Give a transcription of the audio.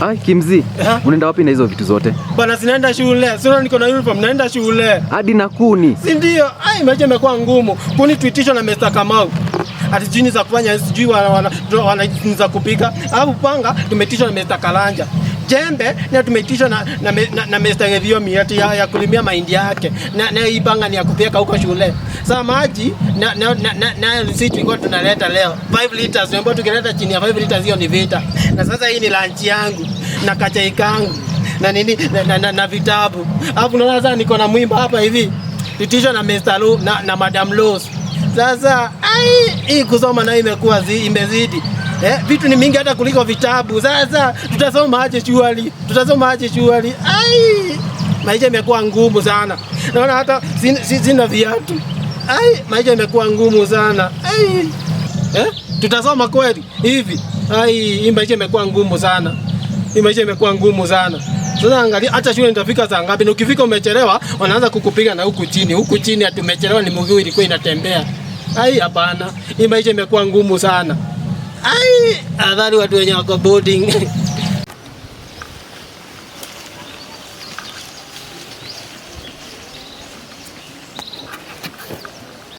Ai Kimzi, unaenda wapi na hizo vitu zote? Bana sinaenda shule. Sio niko na uniform naenda shule. Hadi na Kuni. Si ndio? Ai maisha imekuwa ngumu. Kuni tuitishwa na Mr. Kamau. Ati jini za kufanya sijui wana za kupika. Alafu panga tumetishwa na Mr. Kalanja. Jembe na tumetishwa na Mr. Ngevio miati ya kulimia mahindi yake. Na hii panga ni ya kupeka huko shule. Sasa maji na sisi tulikuwa tunaleta leo 5 liters, ambapo tukileta chini ya 5 liters hiyo ni vita. Na sasa hii ni lunch yangu na kachai kangu na nini na vitabu. Alafu naona sasa niko na mwimba hapa hivi. Tutishwa na Mr. Lu na Madam Loss. Sasa hii kusoma na imekuwa imezidi. Vitu ni mingi hata kuliko vitabu. Sasa tutasoma aje shule? Tutasoma aje shule? Maisha imekuwa ngumu sana. Naona hata sina viatu. Maisha imekuwa ngumu sana. Tutasoma kweli hivi? Hii maisha imekuwa ngumu sana. Hii maisha imekuwa ngumu sana. Sasa angalia hata shule nitafika saa ngapi? Na ukifika umechelewa, wanaanza kukupiga na huku chini. Huku chini atumechelewa ni mguu ilikuwa inatembea. Hapana. Hii maisha imekuwa ngumu sana. Adhari watu wenye wako boarding.